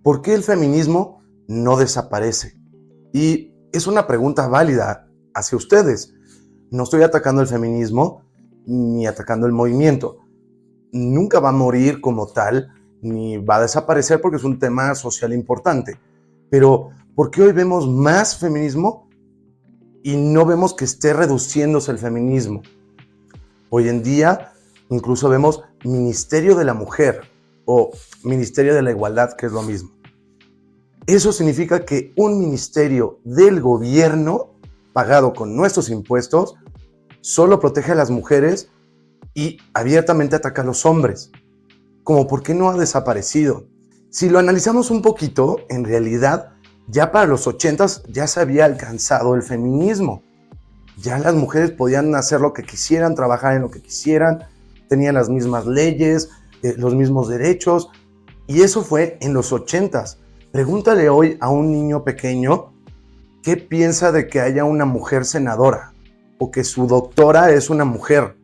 ¿Por qué el feminismo no desaparece? Y es una pregunta válida hacia ustedes. No estoy atacando el feminismo ni atacando el movimiento. Nunca va a morir como tal, ni va a desaparecer porque es un tema social importante. Pero, ¿por qué hoy vemos más feminismo y no vemos que esté reduciéndose el feminismo? Hoy en día, incluso vemos Ministerio de la Mujer o Ministerio de la Igualdad, que es lo mismo. Eso significa que un ministerio del gobierno, pagado con nuestros impuestos, solo protege a las mujeres y abiertamente ataca a los hombres. Como por qué no ha desaparecido. Si lo analizamos un poquito, en realidad, ya para los 80s ya se había alcanzado el feminismo. Ya las mujeres podían hacer lo que quisieran, trabajar en lo que quisieran, tenían las mismas leyes, los mismos derechos, y eso fue en los 80s. Pregúntale hoy a un niño pequeño qué piensa de que haya una mujer senadora o que su doctora es una mujer.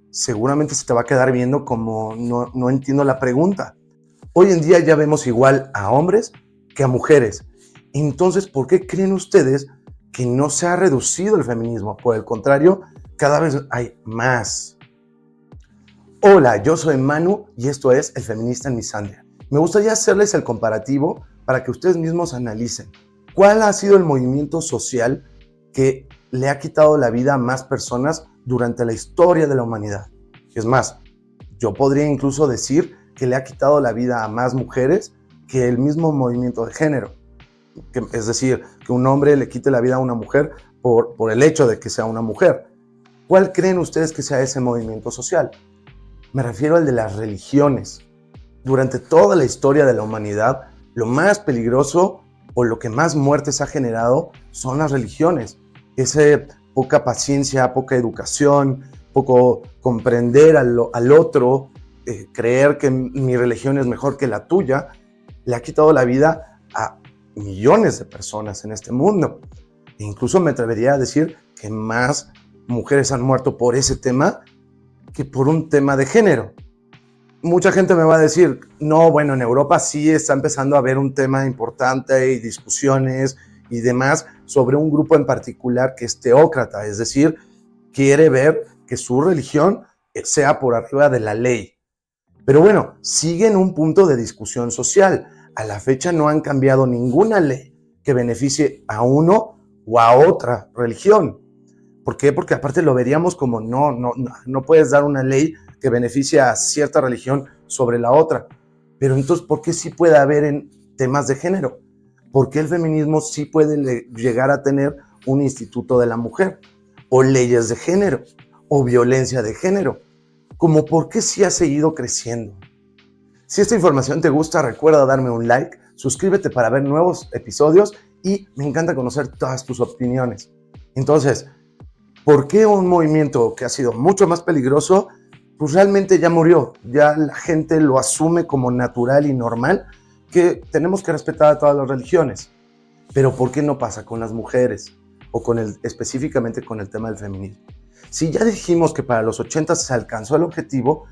Seguramente se te va a quedar viendo como no entiendo la pregunta. Hoy en día ya vemos igual a hombres que a mujeres. Entonces, ¿por qué creen ustedes que no se ha reducido el feminismo? Por el contrario, cada vez hay más. Hola, yo soy Manu y esto es El Feminista en Misandria. Me gustaría hacerles el comparativo para que ustedes mismos analicen. ¿Cuál ha sido el movimiento social que le ha quitado la vida a más personas durante la historia de la humanidad? Es más, yo podría incluso decir que le ha quitado la vida a más mujeres que el mismo movimiento de género. Es decir, que un hombre le quite la vida a una mujer por el hecho de que sea una mujer. ¿Cuál creen ustedes que sea ese movimiento social? Me refiero al de las religiones. Durante toda la historia de la humanidad, lo más peligroso o lo que más muertes ha generado son las religiones. Esa poca paciencia, poca educación, poco comprender al otro, creer que mi religión es mejor que la tuya, le ha quitado la vida a millones de personas en este mundo. E incluso me atrevería a decir que más mujeres han muerto por ese tema que por un tema de género. Mucha gente me va a decir, no, bueno, en Europa sí está empezando a haber un tema importante y discusiones y demás sobre un grupo en particular que es teócrata, es decir, quiere ver que su religión sea por arriba de la ley. Pero bueno, sigue en un punto de discusión social. A la fecha no han cambiado ninguna ley que beneficie a uno o a otra religión. ¿Por qué? Porque aparte lo veríamos como no puedes dar una ley que beneficie a cierta religión sobre la otra. Pero entonces, ¿por qué sí puede haber en temas de género? ¿Por qué el feminismo sí puede llegar a tener un instituto de la mujer? O leyes de género, o violencia de género. Como por qué sí ha seguido creciendo. Si esta información te gusta, recuerda darme un like, suscríbete para ver nuevos episodios y me encanta conocer todas tus opiniones. Entonces, ¿por qué un movimiento que ha sido mucho más peligroso, pues realmente ya murió? Ya la gente lo asume como natural y normal, que tenemos que respetar a todas las religiones. Pero ¿por qué no pasa con las mujeres? O específicamente con el tema del feminismo. Si ya dijimos que para los 80 se alcanzó el objetivo,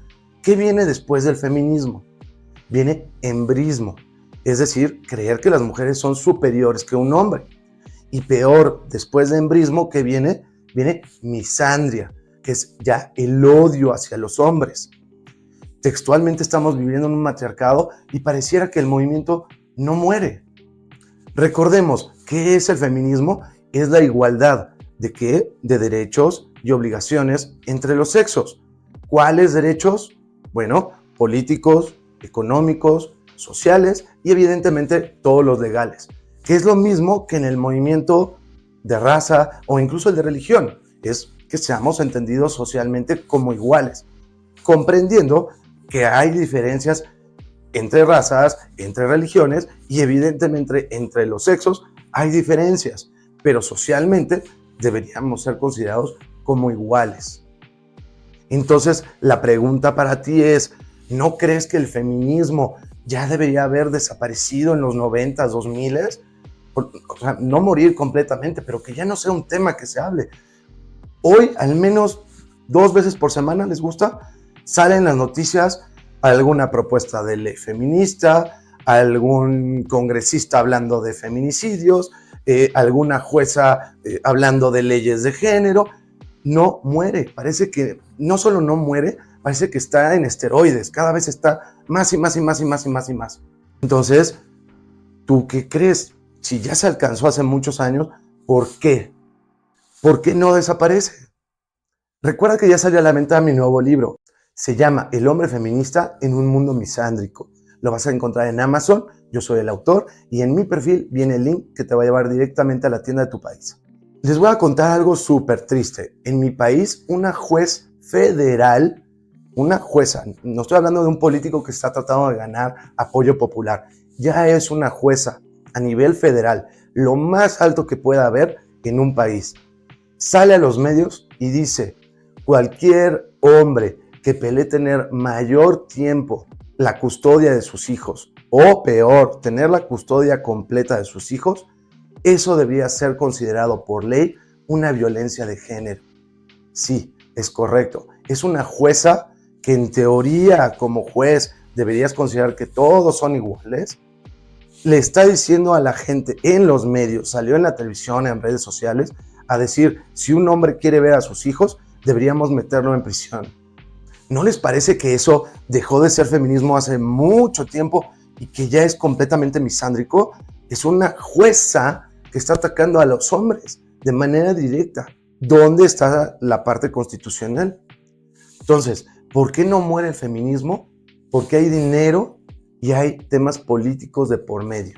¿qué viene después del feminismo? Viene embrismo, es decir, creer que las mujeres son superiores que un hombre. Y peor, después de embrismo, ¿qué viene? Viene misandria, que es ya el odio hacia los hombres. Textualmente estamos viviendo en un matriarcado y pareciera que el movimiento no muere. Recordemos, ¿qué es el feminismo? Es la igualdad ¿de qué? De derechos y obligaciones entre los sexos. ¿Cuáles derechos? Bueno, políticos, económicos, sociales y evidentemente todos los legales, que es lo mismo que en el movimiento de raza o incluso el de religión, es que seamos entendidos socialmente como iguales, comprendiendo que hay diferencias entre razas, entre religiones y evidentemente entre los sexos hay diferencias, pero socialmente deberíamos ser considerados como iguales. Entonces, la pregunta para ti es, ¿no crees que el feminismo ya debería haber desaparecido en los 90s, 2000s? O sea, no morir completamente, pero que ya no sea un tema que se hable. Hoy, al menos 2 veces por semana, ¿les gusta? Salen las noticias alguna propuesta de ley feminista, algún congresista hablando de feminicidios, alguna jueza hablando de leyes de género. No muere, parece que no solo no muere, parece que está en esteroides, cada vez está más y más y más y más y más y más. Entonces, ¿tú qué crees? Si ya se alcanzó hace muchos años, ¿por qué? ¿Por qué no desaparece? Recuerda que ya salió a la venta mi nuevo libro. Se llama El hombre feminista en un mundo misándrico. Lo vas a encontrar en Amazon, yo soy el autor, y en mi perfil viene el link que te va a llevar directamente a la tienda de tu país. Les voy a contar algo súper triste. En mi país, una juez federal, una jueza, no estoy hablando de un político que está tratando de ganar apoyo popular, ya es una jueza a nivel federal, lo más alto que pueda haber en un país. Sale a los medios y dice, cualquier hombre que pelee tener mayor tiempo la custodia de sus hijos, o peor, tener la custodia completa de sus hijos, eso debería ser considerado por ley una violencia de género. Sí, es correcto. Es una jueza que en teoría como juez deberías considerar que todos son iguales. Le está diciendo a la gente en los medios, salió en la televisión, en redes sociales, a decir, si un hombre quiere ver a sus hijos, deberíamos meterlo en prisión. ¿No les parece que eso dejó de ser feminismo hace mucho tiempo y que ya es completamente misándrico? Es una jueza que está atacando a los hombres de manera directa. ¿Dónde está la parte constitucional? Entonces, ¿por qué no muere el feminismo? Porque hay dinero y hay temas políticos de por medio.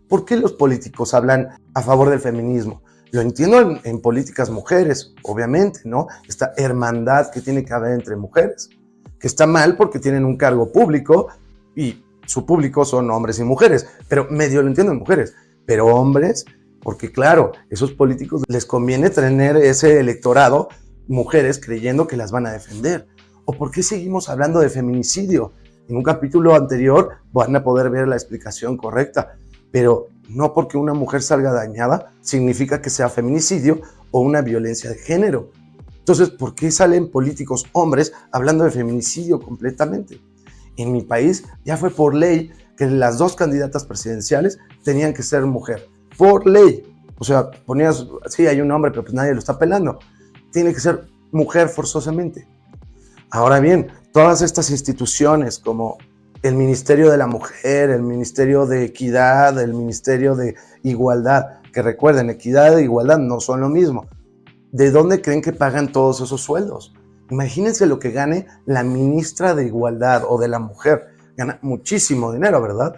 ¿Por qué los políticos hablan a favor del feminismo? Lo entiendo en políticas mujeres, obviamente, ¿no? Esta hermandad que tiene que haber entre mujeres, que está mal porque tienen un cargo público y su público son hombres y mujeres, pero medio lo entiendo en mujeres, pero hombres, porque claro, esos políticos les conviene tener ese electorado, mujeres creyendo que las van a defender. ¿O por qué seguimos hablando de feminicidio? En un capítulo anterior van a poder ver la explicación correcta, pero no porque una mujer salga dañada significa que sea feminicidio o una violencia de género. Entonces, ¿por qué salen políticos hombres hablando de feminicidio completamente? En mi país ya fue por ley que las dos candidatas presidenciales tenían que ser mujer. Por ley. O sea, ponías, sí, hay un hombre, pero pues nadie lo está pelando. Tiene que ser mujer forzosamente. Ahora bien, todas estas instituciones como el Ministerio de la Mujer, el Ministerio de Equidad, el Ministerio de Igualdad, que recuerden, equidad e igualdad no son lo mismo. ¿De dónde creen que pagan todos esos sueldos? Imagínense lo que gane la ministra de Igualdad o de la Mujer. Gana muchísimo dinero, ¿verdad?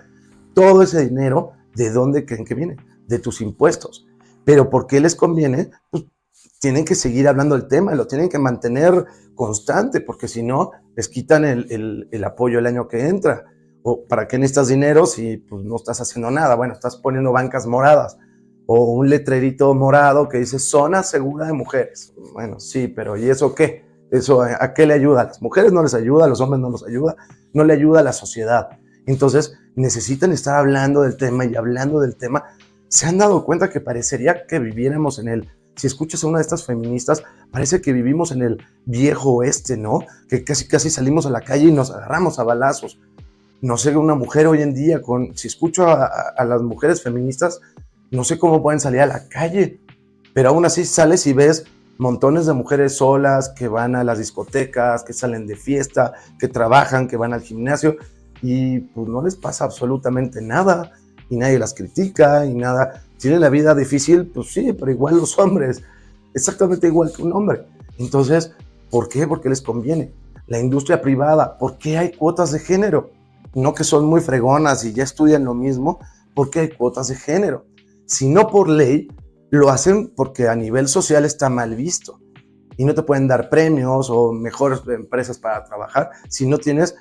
Todo ese dinero, ¿de dónde creen que viene? De tus impuestos. ¿Pero por qué les conviene? Pues tienen que seguir hablando del tema, lo tienen que mantener constante, porque si no, les quitan el apoyo el año que entra. ¿O para qué necesitas dinero si pues, no estás haciendo nada? Bueno, estás poniendo bancas moradas o un letrerito morado que dice zona segura de mujeres. Bueno, sí, pero ¿y eso qué? ¿Eso a qué le ayuda? A las mujeres no les ayuda, a los hombres no les ayuda, no le ayuda a la sociedad. Entonces necesitan estar hablando del tema y hablando del tema. ¿Se han dado cuenta que parecería que viviéramos en el... Si escuchas a una de estas feministas, parece que vivimos en el viejo oeste, ¿no? Que casi salimos a la calle y nos agarramos a balazos. No sé, una mujer hoy en día, si escucho a las mujeres feministas, no sé cómo pueden salir a la calle, pero aún así sales y ves montones de mujeres solas que van a las discotecas, que salen de fiesta, que trabajan, que van al gimnasio y pues no les pasa absolutamente nada y nadie las critica y nada. Tienen la vida difícil, pues sí, pero igual los hombres, exactamente igual que un hombre. Entonces, ¿por qué? Porque les conviene. La industria privada, ¿por qué hay cuotas de género? No que son muy fregonas y ya estudian lo mismo, ¿por qué hay cuotas de género? Si no por ley, lo hacen porque a nivel social está mal visto y no te pueden dar premios o mejores empresas para trabajar si no tienes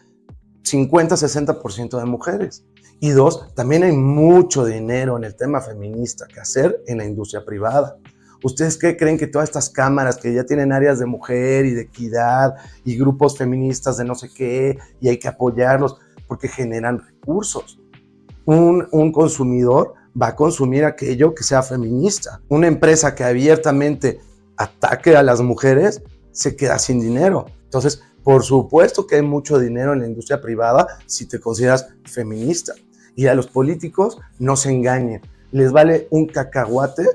50-60% de mujeres. Y dos, también hay mucho dinero en el tema feminista que hacer en la industria privada. ¿Ustedes qué creen que todas estas cámaras que ya tienen áreas de mujer y de equidad y grupos feministas de no sé qué y hay que apoyarlos porque generan recursos? Un consumidor va a consumir aquello que sea feminista. Una empresa que abiertamente ataque a las mujeres se queda sin dinero. Entonces, por supuesto que hay mucho dinero en la industria privada si te consideras feminista. Y a los políticos no se engañen, les vale un cacahuate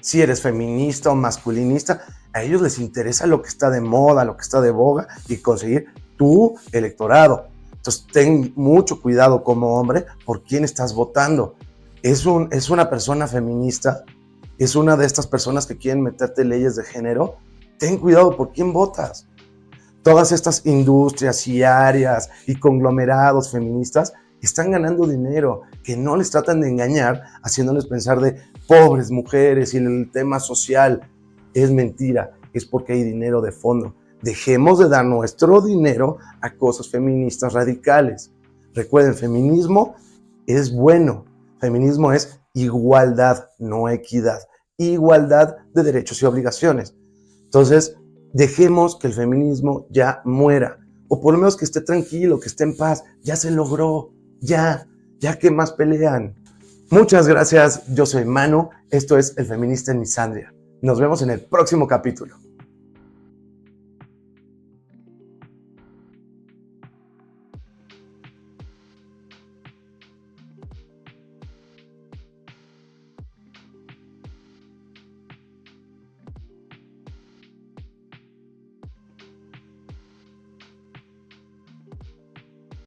si eres feminista o masculinista. A ellos les interesa lo que está de moda, lo que está de boga y conseguir tu electorado. Entonces ten mucho cuidado como hombre por quién estás votando. Es una persona feminista, es una de estas personas que quieren meterte leyes de género. Ten cuidado por quién votas. Todas estas industrias y áreas y conglomerados feministas están ganando dinero, que no les tratan de engañar, haciéndoles pensar de pobres mujeres y el tema social. Es mentira, es porque hay dinero de fondo. Dejemos de dar nuestro dinero a cosas feministas radicales. Recuerden, feminismo es bueno. Feminismo es igualdad, no equidad. Igualdad de derechos y obligaciones. Entonces, dejemos que el feminismo ya muera, o por lo menos que esté tranquilo, que esté en paz. Ya se logró, ya que más pelean. Muchas gracias, yo soy Manu, esto es El Feminista en Misandria. Nos vemos en el próximo capítulo.